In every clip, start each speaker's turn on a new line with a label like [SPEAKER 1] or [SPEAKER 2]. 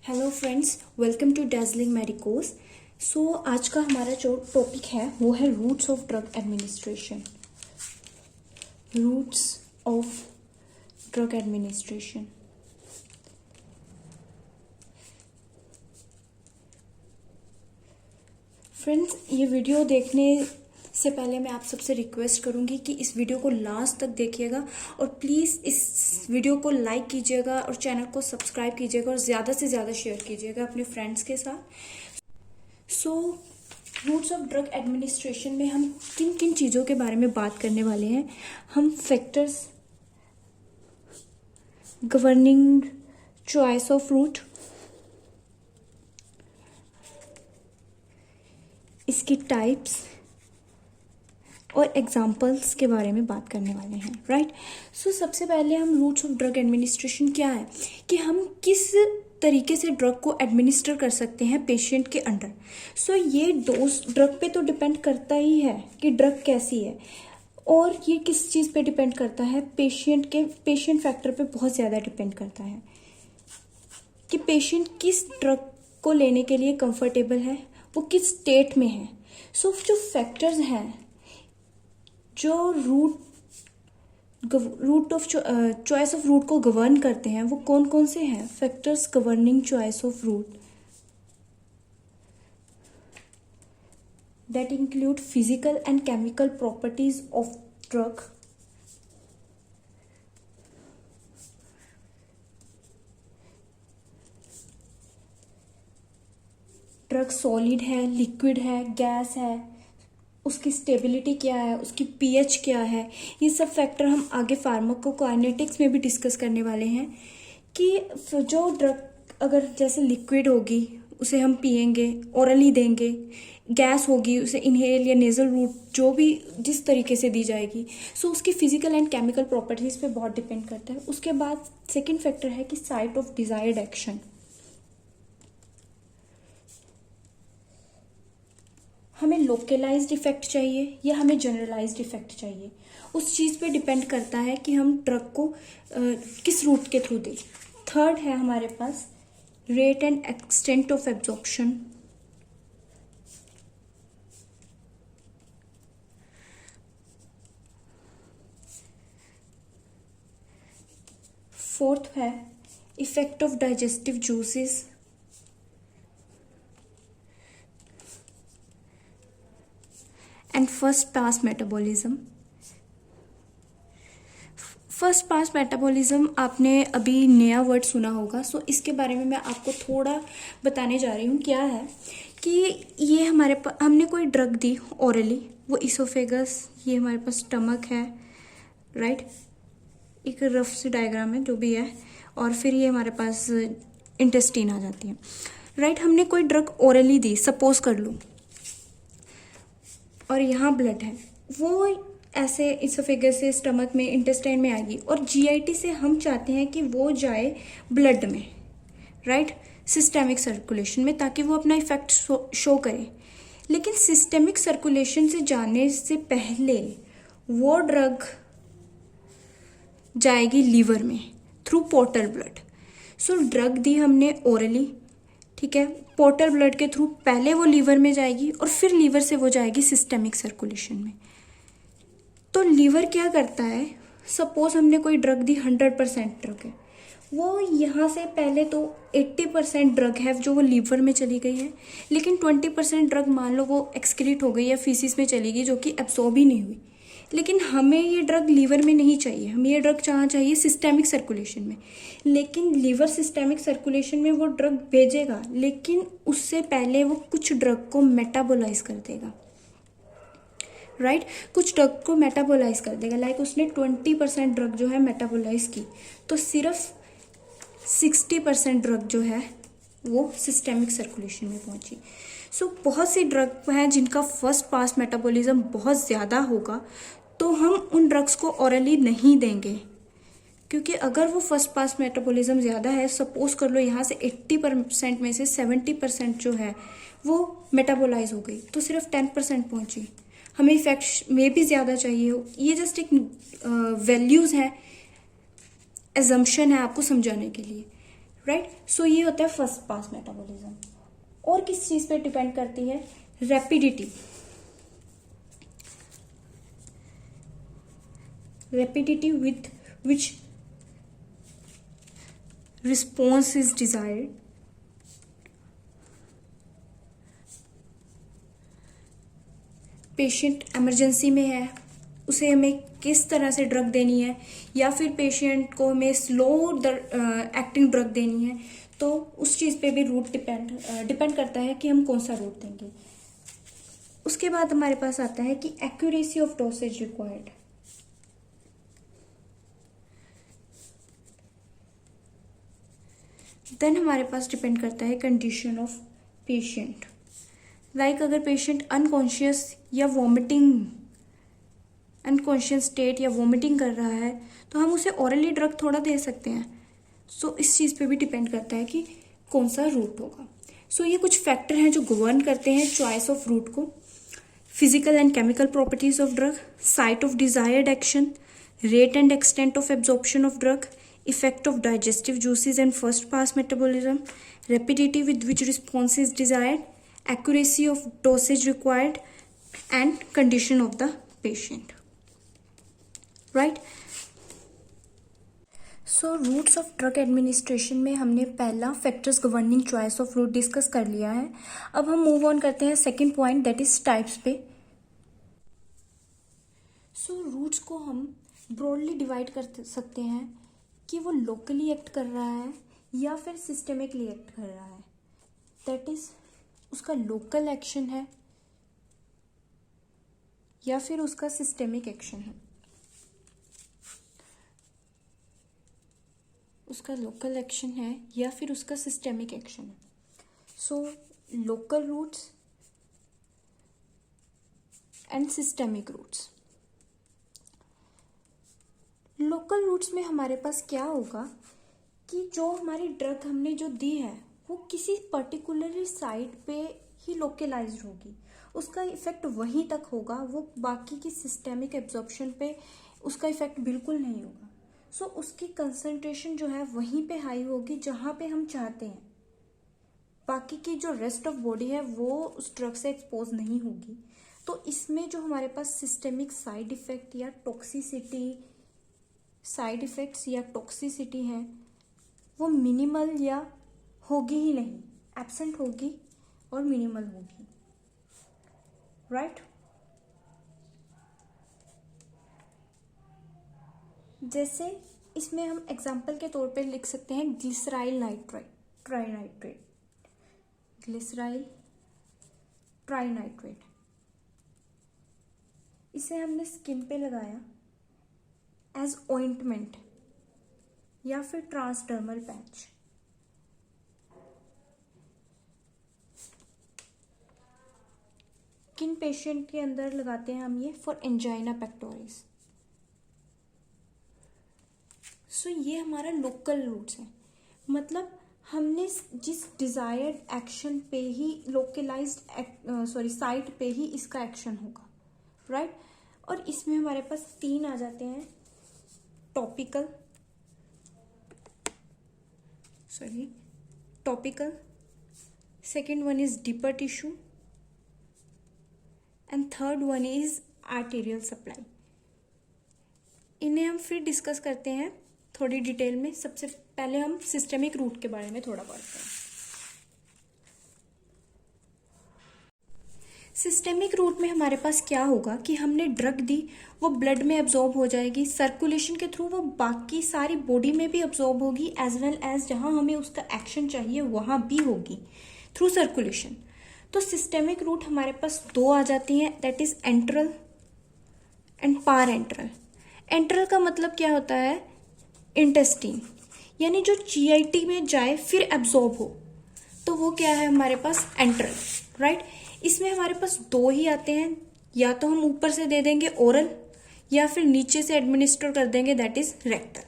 [SPEAKER 1] Hello friends, welcome to Dazzling Medicos. So आज का हमारा जो टॉपिक है वो है routes of drug administration. Routes of drug administration. Friends, ये वीडियो देखने से पहले मैं आप सबसे रिक्वेस्ट करूंगी कि इस वीडियो को लास्ट तक देखिएगा और प्लीज़ इस वीडियो को लाइक कीजिएगा और चैनल को सब्सक्राइब कीजिएगा और ज़्यादा से ज़्यादा शेयर कीजिएगा अपने फ्रेंड्स के साथ। So routes of drug administration में हम किन किन चीज़ों के बारे में बात करने वाले हैं। हम factors governing choice of route, इसकी टाइप्स और एग्जाम्पल्स के बारे में बात करने वाले हैं, राइट। सो सबसे पहले हम रूट्स ऑफ ड्रग एडमिनिस्ट्रेशन क्या है कि हम किस तरीके से ड्रग को एडमिनिस्टर कर सकते हैं पेशेंट के अंडर। सो ये डोज ड्रग पे तो डिपेंड करता ही है कि ड्रग कैसी है, और ये किस चीज़ पे डिपेंड करता है, पेशेंट फैक्टर पे बहुत ज़्यादा डिपेंड करता है कि पेशेंट किस ड्रग को लेने के लिए कंफर्टेबल है, वो किस स्टेट में है। सो जो फैक्टर्स हैं जो route of choice of route को गवर्न करते हैं वो कौन कौन से हैं। Factors governing choice of route that include physical and chemical properties of drug, drug solid है, लिक्विड है, गैस है, उसकी स्टेबिलिटी क्या है, उसकी पीएच क्या है। ये सब फैक्टर हम आगे फार्माकोकाइनेटिक्स में भी डिस्कस करने वाले हैं कि जो ड्रग अगर जैसे लिक्विड होगी उसे हम पिएंगे, ओरली देंगे, गैस होगी उसे इनहेल या नेजल रूट जो भी जिस तरीके से दी जाएगी। सो उसकी फिजिकल एंड केमिकल प्रॉपर्टीज पे बहुत डिपेंड करता है। उसके बाद सेकेंड फैक्टर है कि साइट ऑफ डिजायर्ड एक्शन। हमें लोकलाइज्ड इफेक्ट चाहिए या हमें जनरलाइज्ड इफेक्ट चाहिए, उस चीज़ पे डिपेंड करता है कि हम ड्रग को किस रूट के थ्रू दें। थर्ड है हमारे पास rate and extent of absorption. Fourth है effect of digestive juices. And first pass metabolism. First pass metabolism आपने अभी नया वर्ड सुना होगा। सो इसके बारे में मैं आपको थोड़ा बताने जा रही हूँ। क्या है कि ये हमारे पास हमने कोई ड्रग दी ओरली, वो इसोफेगस, ये हमारे पास स्टमक है, राइट। एक रफ सी डायग्राम है जो भी है, और फिर ये हमारे पास इंटेस्टाइन आ जाती है, राइट। हमने कोई ड्रग ओरली दी, सपोज कर लूँ, और यहाँ ब्लड है, वो ऐसे इसोफेगस से स्टमक में इंटेस्टाइन में आएगी, और जीआईटी से हम चाहते हैं कि वो जाए ब्लड में, राइट, सिस्टेमिक सर्कुलेशन में, ताकि वो अपना इफेक्ट शो करे। लेकिन सिस्टेमिक सर्कुलेशन से जाने से पहले वो ड्रग जाएगी लीवर में through portal blood. So drug दी हमने ओरली, ठीक है, पोर्टल ब्लड के थ्रू पहले वो लीवर में जाएगी और फिर लीवर से वो जाएगी सिस्टेमिक सर्कुलेशन में। तो लीवर क्या करता है, सपोज हमने कोई ड्रग दी, 100% ड्रग है, वो यहाँ से पहले तो 80% ड्रग है जो वो लीवर में चली गई है, लेकिन 20% ड्रग मान लो वो एक्सक्रीट हो गई या फीसिस में चली गई जो कि एब्सॉर्ब ही नहीं हुई। लेकिन हमें ये ड्रग लीवर में नहीं चाहिए, हमें ये ड्रग कहाँ चाहिए, सिस्टेमिक सर्कुलेशन में। लेकिन लीवर सिस्टेमिक सर्कुलेशन में वो ड्रग भेजेगा, लेकिन उससे पहले वो कुछ ड्रग को मेटाबोलाइज कर देगा, राइट। कुछ ड्रग को मेटाबोलाइज कर देगा, लाइक उसने 20% ड्रग जो है मेटाबोलाइज की, तो सिर्फ 60% ड्रग जो है वो सिस्टेमिक सर्कुलेशन में पहुंची। सो बहुत सी ड्रग हैं जिनका फर्स्ट पास मेटाबॉलिज्म बहुत ज़्यादा होगा, तो हम उन ड्रग्स को ओरली नहीं देंगे, क्योंकि अगर वो फर्स्ट पास मेटाबॉलिज्म ज़्यादा है, सपोज कर लो यहाँ से 80% में से 70% जो है वो मेटाबोलाइज हो गई, तो सिर्फ 10% पहुंची। हमें इफेक्ट में भी ज़्यादा चाहिए हो। ये जस्ट एक वैल्यूज़ है, एजम्पशन है आपको समझाने के लिए, राइट। सो ये होता है फर्स्ट पास मेटाबॉलिज्म। और किस चीज पे डिपेंड करती है? Rapidity. Rapidity with which response is desired. Patient emergency में है, उसे हमें किस तरह से ड्रग देनी है, या फिर पेशेंट को हमें स्लो एक्टिंग ड्रग देनी है, तो उस चीज़ पे भी रूट डिपेंड करता है कि हम कौन सा रूट देंगे। उसके बाद हमारे पास आता है कि accuracy of dosage required. Then हमारे पास डिपेंड करता है कंडीशन ऑफ पेशेंट। लाइक अगर पेशेंट अनकॉन्शियस या वॉमिटिंग, अनकॉन्शियस स्टेट या वॉमिटिंग कर रहा है, तो हम उसे ओरली ड्रग थोड़ा दे सकते हैं। सो इस चीज़ पे भी डिपेंड करता है कि कौन सा रूट होगा। सो ये कुछ फैक्टर हैं जो गवर्न करते हैं चॉइस ऑफ रूट को। Physical and chemical properties of drug, site of desired action, rate and extent of absorption of drug, effect of digestive juices and first pass metabolism, rapidity with which response is desired, accuracy of dosage required, and condition of the patient. Right? So routes of drug administration में हमने पहला factors governing choice of route discuss कर लिया है। अब हम move on करते हैं second point, that is types पे। सो रूट्स को हम ब्रॉडली डिवाइड कर सकते हैं कि वो लोकली एक्ट कर रहा है या फिर सिस्टेमिकली एक्ट कर रहा है। दैट इज उसका लोकल एक्शन है या फिर उसका सिस्टेमिक एक्शन है। उसका लोकल एक्शन है या फिर उसका सिस्टेमिक एक्शन है। So local routes and systemic routes. Local routes में हमारे पास क्या होगा कि जो हमारी ड्रग हमने जो दी है वो किसी पर्टिकुलर साइट पे ही लोकलाइज्ड होगी, उसका इफेक्ट वहीं तक होगा, वो बाकी की सिस्टेमिक एब्जॉर्प्शन पे उसका इफेक्ट बिल्कुल नहीं होगा। सो उसकी कंसंट्रेशन जो है वहीं पे हाई होगी जहाँ पे हम चाहते हैं, बाकी की जो रेस्ट ऑफ बॉडी है वो उस ड्रग से एक्सपोज नहीं होगी। तो इसमें जो हमारे पास सिस्टेमिक साइड इफेक्ट या साइड इफेक्ट्स या टॉक्सिसिटी है वो मिनिमल या होगी ही नहीं, एब्सेंट होगी और मिनिमल होगी। राइट? जैसे इसमें हम एग्जाम्पल के तौर पे लिख सकते हैं ग्लिसराइल ट्राइनाइट्रेट, ग्लिसराइल ट्राइनाइट्रेट। इसे हमने स्किन पे लगाया एज ऑइंटमेंट या फिर ट्रांसडर्मल पैच। किन पेशेंट के अंदर लगाते हैं हम ये? For angina pectoris. सो ये हमारा लोकल रूट्स है, मतलब हमने जिस डिजायर्ड एक्शन पे ही लोकलाइज्ड साइट पे ही इसका एक्शन होगा। राइट? और इसमें हमारे पास तीन आ जाते हैं, topical, second one is deeper tissue and third one is arterial supply. इन्हें हम फिर डिस्कस करते हैं थोड़ी डिटेल में। सबसे पहले हम सिस्टेमिक रूट के बारे में थोड़ा पढ़ते हैं। सिस्टेमिक रूट में हमारे पास क्या होगा कि हमने ड्रग दी, वो ब्लड में एब्जॉर्ब हो जाएगी, सर्कुलेशन के थ्रू वो बाकी सारी बॉडी में भी एब्जॉर्ब होगी, एज वेल एज जहां हमें उसका एक्शन चाहिए वहां भी होगी थ्रू सर्कुलेशन। तो सिस्टेमिक रूट हमारे पास दो आ जाती हैं, that is enteral and parenteral. Enteral का मतलब क्या होता है? इंटेस्टीन, यानी जो जीआईटी में जाए फिर एब्जॉर्ब हो, तो वो क्या है हमारे पास? एंट्रल। राइट? इसमें हमारे पास दो ही आते हैं, या तो हम ऊपर से दे देंगे ओरल या फिर नीचे से एडमिनिस्टर कर देंगे, दैट इज रेक्टल।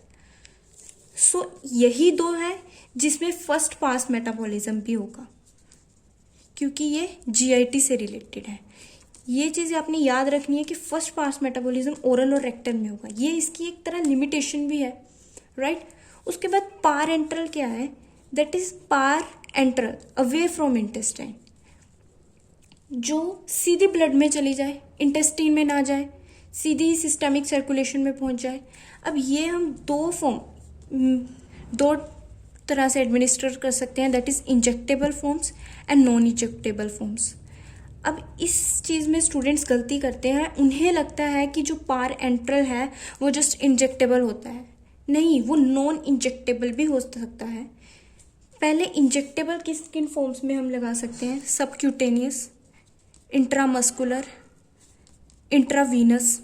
[SPEAKER 1] सो यही दो है जिसमें फर्स्ट पास मेटाबॉलिज्म भी होगा, क्योंकि ये जीआईटी से रिलेटेड है। ये चीज आपने याद रखनी है कि फर्स्ट पास मेटाबॉलिज्म ओरल और रेक्टल में होगा, ये इसकी एक तरह लिमिटेशन भी है। राइट? उसके बाद पार एंट्रल क्या है? That is parenteral away from intestine, जो सीधी ब्लड में चली जाए, इंटेस्टाइन में ना जाए, सीधी ही सिस्टमिक सर्कुलेशन में पहुंच जाए। अब ये हम दो तरह से एडमिनिस्टर कर सकते हैं, that is injectable forms and non injectable forms. अब इस चीज़ में स्टूडेंट्स गलती करते हैं, उन्हें लगता है कि जो पार एंट्रल है वो जस्ट इंजेक्टेबल होता है। नहीं, वो नॉन इंजेक्टेबल भी हो सकता है। पहले इंजेक्टेबल किस किन फॉर्म्स में हम लगा सकते हैं? Subcutaneous, intramuscular, intravenous.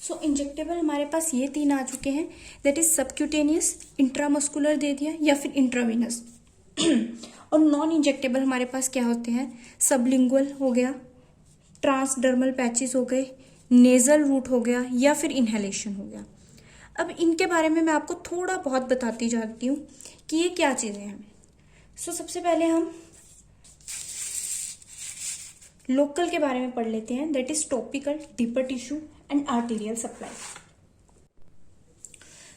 [SPEAKER 1] So injectable हमारे पास ये 3 आ चुके हैं, दैट इज सबक्यूटेनियस, इंट्रामस्कुलर दे दिया या फिर इंट्रावीनस। और नॉन इंजेक्टेबल हमारे पास क्या होते हैं? सबलिंगुअल हो गया, ट्रांसडर्मल पैचेस हो गए, नेजल रूट हो गया या फिर इनहेलेशन हो गया। अब इनके बारे में मैं आपको थोड़ा बहुत बताती जाती हूँ कि ये क्या चीज़ें हैं। सो सबसे पहले हम लोकल के बारे में पढ़ लेते हैं, that is topical, deeper tissue and arterial supply.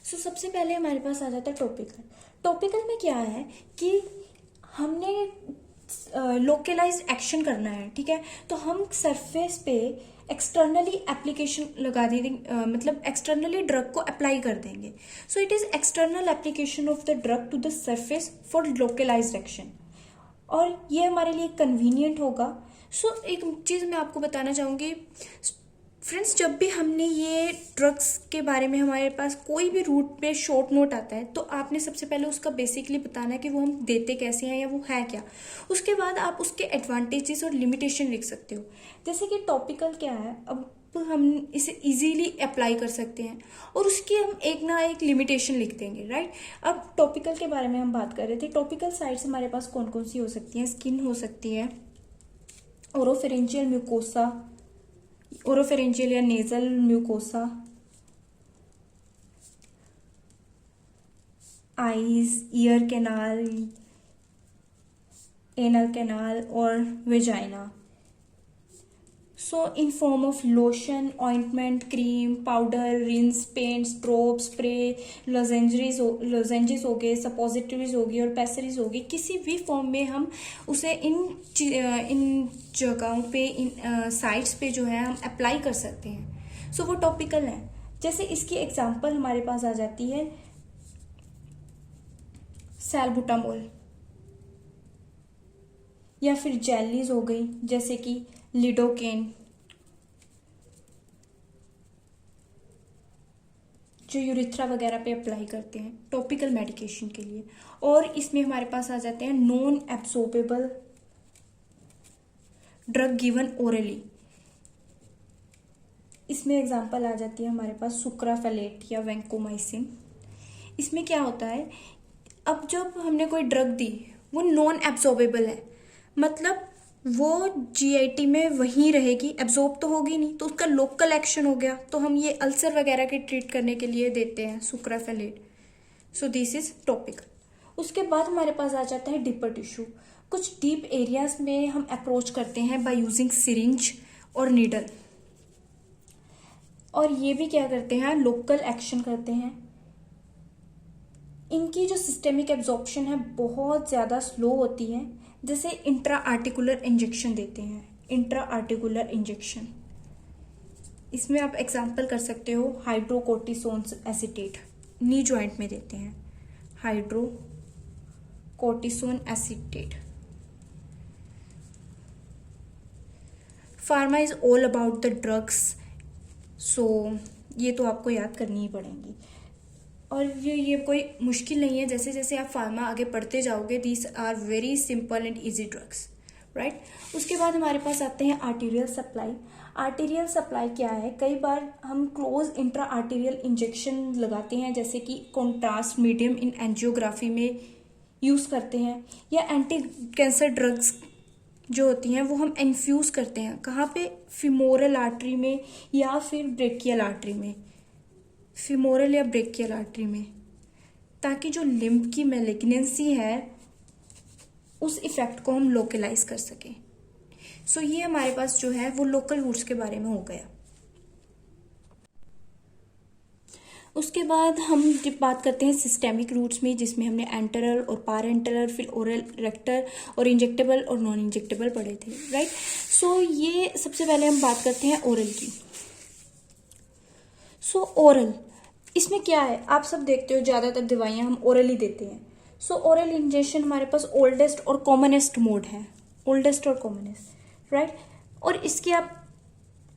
[SPEAKER 1] So सबसे पहले हमारे पास आ जाता है टॉपिकल। टॉपिकल में क्या है कि हमने लोकलाइज एक्शन करना है, ठीक है, तो हम सरफेस पे एक्सटर्नली एप्लीकेशन लगा देंगे, मतलब एक्सटर्नली ड्रग को अप्लाई कर देंगे। So it is external application of the drug to the surface for localised action, और ये हमारे लिए कन्वीनियंट होगा। सो एक चीज़ मैं आपको बताना चाहूँगी फ्रेंड्स, जब भी हमने ये ड्रग्स के बारे में हमारे पास कोई भी रूट पे शॉर्ट नोट आता है, तो आपने सबसे पहले उसका बेसिकली बताना है कि वो हम देते कैसे हैं या वो है क्या। उसके बाद आप उसके एडवांटेजेस और लिमिटेशन लिख सकते हो। जैसे कि टॉपिकल क्या है, अब हम इसे इजीली अप्लाई कर सकते हैं और उसकी हम एक ना एक लिमिटेशन लिख देंगे, राइट। अब टॉपिकल के बारे में हम बात कर रहे थे। टॉपिकल साइट्स हमारे पास कौन कौन सी हो सकती हैं? स्किन हो सकती है, ओरोफेरेंजियल म्यूकोसा, ओरोफेरेंजियल या nasal mucosa, eyes, ear canal, anal canal और vagina. So in form of lotion, ointment, cream, powder, rinse, paints, drop, spray, lozenges हो गए, सपोजिटरीज होगी और पैसरीज होगी, किसी भी फॉर्म में हम उसे इन जगहों पे, इन साइट्स पे जो है हम अप्लाई कर सकते हैं। सो वो टॉपिकल है। जैसे इसकी एग्जांपल हमारे पास आ जाती है सैल्बुटामोल, या फिर जेलीज हो गई जैसे कि लिडोकेन, जो यूरिथ्रा वगैरह पे अप्लाई करते हैं टॉपिकल मेडिकेशन के लिए। और इसमें हमारे पास आ जाते हैं नॉन एब्सॉर्बेबल ड्रग गिवन ओरली। इसमें एग्जांपल आ जाती है हमारे पास सुक्राफेलेट या वैंकोमाइसिन। इसमें क्या होता है, अब जब हमने कोई ड्रग दी वो नॉन एब्सॉर्बेबल है, मतलब वो जीआईटी में वहीं रहेगी, एब्जॉर्ब तो होगी नहीं, तो उसका लोकल एक्शन हो गया, तो हम ये अल्सर वगैरह के ट्रीट करने के लिए देते हैं sucralfate. So this is topical. उसके बाद हमारे पास आ जाता है डीपर टिश्यू। कुछ डीप एरियाज में हम अप्रोच करते हैं बाय यूजिंग सिरिंज और नीडल, और ये भी क्या करते हैं, लोकल एक्शन करते हैं। इनकी जो सिस्टेमिक एब्जॉर्प्शन है बहुत ज़्यादा स्लो होती है। जैसे इंट्रा आर्टिकुलर इंजेक्शन देते हैं, इंट्रा आर्टिकुलर इंजेक्शन, इसमें आप एग्जांपल कर सकते हो हाइड्रोकोर्टिसोन एसीटेट, नी जॉइंट में देते हैं hydrocortisone acetate. Pharma is all about the drugs, so ये तो आपको याद करनी ही पड़ेंगी, और ये कोई मुश्किल नहीं है। जैसे जैसे आप फार्मा आगे पढ़ते जाओगे, these are very simple and easy drugs, right. उसके बाद हमारे पास आते हैं आर्टीरियल सप्लाई। आर्टीरियल सप्लाई क्या है, कई बार हम क्लोज इंट्रा आर्टीरियल इंजेक्शन लगाते हैं, जैसे कि कॉन्ट्रास्ट मीडियम इन एंजियोग्राफी में यूज करते हैं, या एंटी कैंसर ड्रग्स जो होती हैं वो हम इन्फ्यूज करते हैं, कहाँ पे, फीमोरल आर्टरी में या फिर ब्रेकियल आर्टरी में, फीमोरल या ब्रेकियल आर्टरी में, ताकि जो लिम्ब की मैलिग्नेंसी है उस इफेक्ट को हम लोकलाइज कर सकें। सो ये हमारे पास जो है वो लोकल रूट्स के बारे में हो गया। उसके बाद हम जब बात करते हैं सिस्टेमिक रूट्स में, जिसमें हमने एंटरल और पारेंटरल, फिर ओरल, रेक्टर और इंजेक्टेबल और नॉन इंजेक्टेबल पढ़े थे, राइट। सो ये सबसे पहले हम बात करते हैं ओरल की। सो ओरल, इसमें क्या है, आप सब देखते हो ज़्यादातर दवाइयाँ हम ओरल ही देते हैं। सो ओरल इंजेक्शन हमारे पास ओल्डेस्ट और कॉमनेस्ट मोड है, ओल्डेस्ट और कॉमनेस्ट, राइट। और इसके आप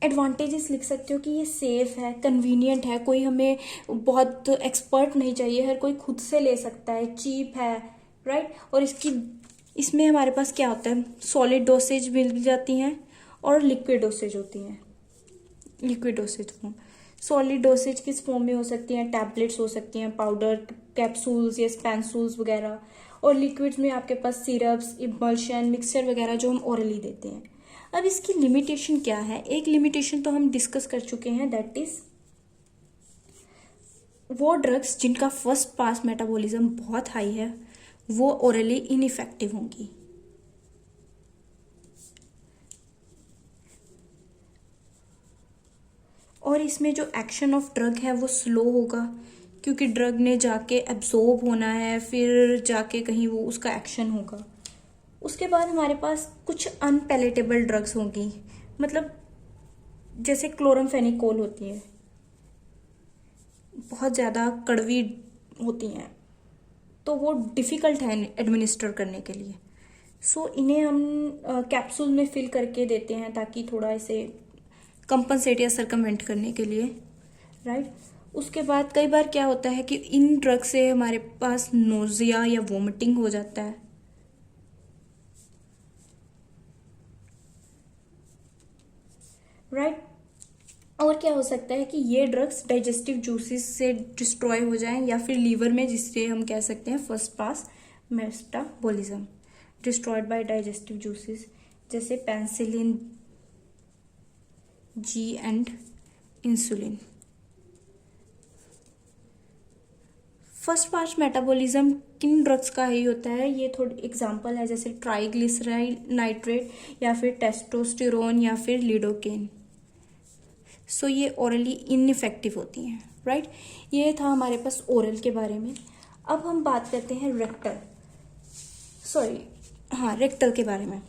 [SPEAKER 1] एडवांटेजेस लिख सकते हो कि ये सेफ है, कन्वीनियंट है, कोई हमें बहुत एक्सपर्ट नहीं चाहिए, हर कोई खुद से ले सकता है, चीप है, राइट। और इसमें हमारे पास क्या होता है, सॉलिड डोसेज मिल जाती हैं और लिक्विड डोसेज होती हैं। Liquid dosage form, solid dosage किस फॉर्म में हो सकती हैं, टैबलेट्स हो सकती हैं, पाउडर, कैप्सूल्स या स्पेंसूल्स वगैरह। और लिक्विड्स में आपके पास सिरप्स, इमल्शन, मिक्सचर वगैरह जो हम ओरली देते हैं। अब इसकी लिमिटेशन क्या है, एक लिमिटेशन तो हम डिस्कस कर चुके हैं, दैट इज वो ड्रग्स जिनका फर्स्ट पास मेटाबॉलिज्म बहुत हाई है वो ओरली इनइफेक्टिव होंगी। और इसमें जो एक्शन ऑफ ड्रग है वो स्लो होगा, क्योंकि ड्रग ने जाके एब्जॉर्ब होना है, फिर जाके कहीं वो उसका एक्शन होगा। उसके बाद हमारे पास कुछ अनपैलेटेबल ड्रग्स होंगी, मतलब जैसे क्लोरमफेनिकोल होती है, बहुत ज़्यादा कड़वी होती हैं, तो वो डिफ़िकल्ट है एडमिनिस्टर करने के लिए। सो इन्हें हम कैप्सूल में फिल करके देते हैं ताकि थोड़ा इसे कंपनसेट या सरकमवेंट करने के लिए, राइट। उसके बाद कई बार क्या होता है कि इन ड्रग से हमारे पास नोजिया या वोमिटिंग हो जाता है, राइट। और क्या हो सकता है कि ये ड्रग्स डाइजेस्टिव जूसेस से डिस्ट्रॉय हो जाएं या फिर लीवर में, जिससे हम कह सकते हैं first pass metabolism, destroyed by digestive juices, जैसे penicillin G and insulin. First pass metabolism किन ड्रग्स का ही होता है, ये थोड़ी एग्जांपल है, जैसे ट्राइग्लिसराइड नाइट्रेट या फिर टेस्टोस्टेरोन या फिर लिडोकेन। सो ये ओरली इनइफेक्टिव होती हैं, राइट। ये था हमारे पास ओरल के बारे में। अब हम बात करते हैं रेक्टल के बारे में।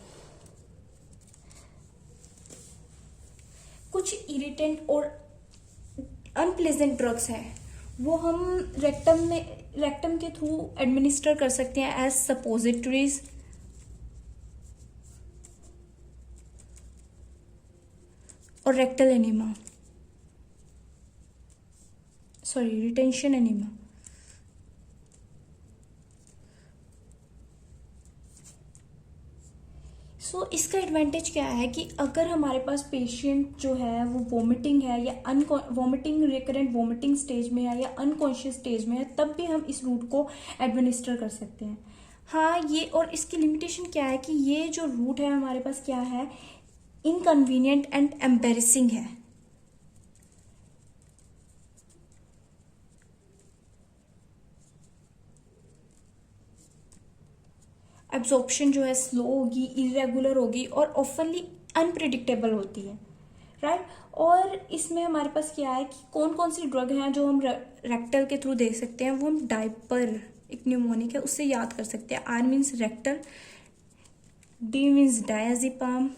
[SPEAKER 1] कुछ इरिटेंट और अनप्लेजेंट ड्रग्स हैं, वो हम रेक्टम के थ्रू एडमिनिस्टर कर सकते हैं एज सपोजिटरीज, और रेक्टल एनिमा, रिटेंशन एनिमा। सो इसका एडवांटेज क्या है कि अगर हमारे पास पेशेंट जो है वो वोमिटिंग है या रिकरेंट वोमिटिंग स्टेज में है या अनकॉन्शियस स्टेज में है, तब भी हम इस रूट को एडमिनिस्टर कर सकते हैं। हाँ, ये और इसकी लिमिटेशन क्या है कि ये जो रूट है हमारे पास क्या है, इनकन्वीनियंट एंड एम्बेरसिंग है। एब्जॉर्प्शन जो है स्लो होगी, इरेगुलर होगी और ऑफनली अनप्रिडिक्टेबल होती है, राइट। और इसमें हमारे पास क्या है कि कौन कौन सी ड्रग हैं जो हम रेक्टल के थ्रू दे सकते हैं, वो हम डायपर, एक न्यूमोनिक है उससे याद कर सकते हैं। R means rectal, D means diazepam,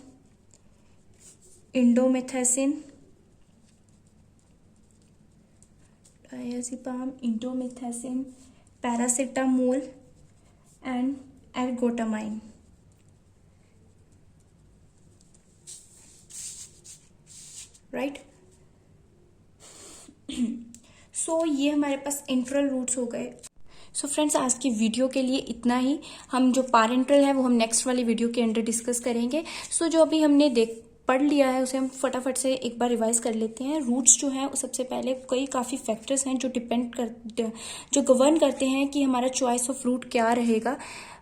[SPEAKER 1] indomethacin, paracetamol and ergotamine, right. So ये हमारे पास इंट्रल रूट्स हो गए। सो फ्रेंड्स, आज की वीडियो के लिए इतना ही। हम जो पारेंटल है वो हम नेक्स्ट वाली वीडियो के अंदर डिस्कस करेंगे। सो जो अभी हमने पढ़ लिया है उसे हम फटाफट से एक बार रिवाइज कर लेते हैं। रूट्स जो हैं सबसे पहले काफ़ी फैक्टर्स हैं जो गवर्न करते हैं कि हमारा चॉइस ऑफ रूट क्या रहेगा,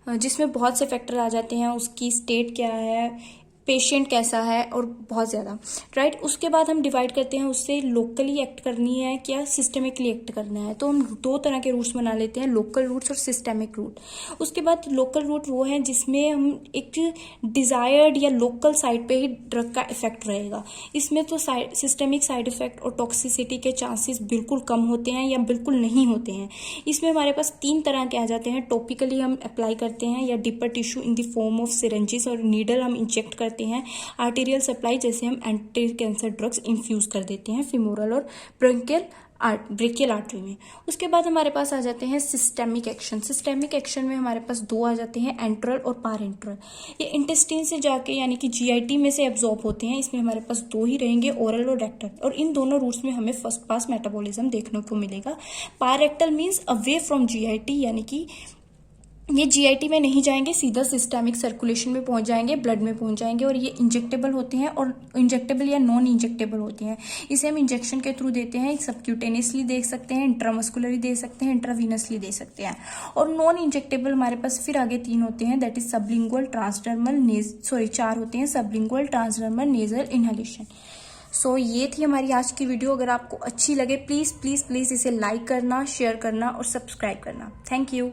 [SPEAKER 1] जिसमें बहुत से फैक्टर आ जाते हैं। उसकी स्टेट क्या है, पेशेंट कैसा है और बहुत ज़्यादा, राइट। उसके बाद हम डिवाइड करते हैं उससे लोकली एक्ट करनी है क्या सिस्टेमिकली एक्ट करना है। तो हम दो तरह के रूट्स बना लेते हैं, लोकल रूट्स और सिस्टेमिक रूट। उसके बाद लोकल रूट वो है जिसमें हम एक डिजायर्ड या लोकल साइड पे ही ड्रग का इफेक्ट रहेगा। इसमें तो सिस्टेमिक साइड इफेक्ट और टॉक्सिसिटी के चांसेस बिल्कुल कम होते हैं या बिल्कुल नहीं होते हैं। इसमें हमारे पास 3 तरह के आ जाते हैं। टॉपिकली हम अप्लाई करते हैं या deeper tissue in the form of syringes, और नीडल हम इंजेक्ट करते हैं। आर्टेरियल सप्लाई जैसे हम एंटी कैंसर ड्रग्स इन्फ्यूज कर देते हैं फीमोरल और ब्रेकियल आर्टरी में। उसके बाद हमारे पास आ जाते हैं सिस्टेमिक एक्शन। सिस्टेमिक एक्शन में हमारे पास 2 आ जाते हैं, एंट्रल और पारेंट्रल। ये इंटेस्टाइन से जाके यानी कि जीआईटी में से एब्जॉर्ब होते हैं। इसमें हमारे पास 2 ही रहेंगे, ओरल और रेक्टल, और इन दोनों रूट्स में हमें फर्स्ट पास मेटाबॉलिज्म देखने को मिलेगा। पारेक्टल मीन्स अवे फ्रॉम जीआईटी, यानी कि ये जीआईटी में नहीं जाएंगे, सीधा सिस्टेमिक सर्कुलेशन में पहुंच जाएंगे, ब्लड में पहुंच जाएंगे, और ये इंजेक्टेबल होते हैं और इंजेक्टेबल या नॉन इंजेक्टेबल होते हैं। इसे हम इंजेक्शन के थ्रू देते हैं, सबक्यूटेनियसली दे सकते हैं, इंट्रामस्कुलरली दे सकते हैं, इंट्रावीनसली दे सकते हैं। और नॉन इंजेक्टेबल हमारे पास फिर आगे 3 होते हैं, दैट इज सबलिंगुअल, ट्रांसडर्मल, 4 होते हैं, सबलिंगुअल, ट्रांसडर्मल, नेजल इनहेलेशन। सो ये थी हमारी आज की वीडियो। अगर आपको अच्छी लगे प्लीज प्लीज प्लीज इसे लाइक करना, शेयर करना और सब्सक्राइब करना। Thank you.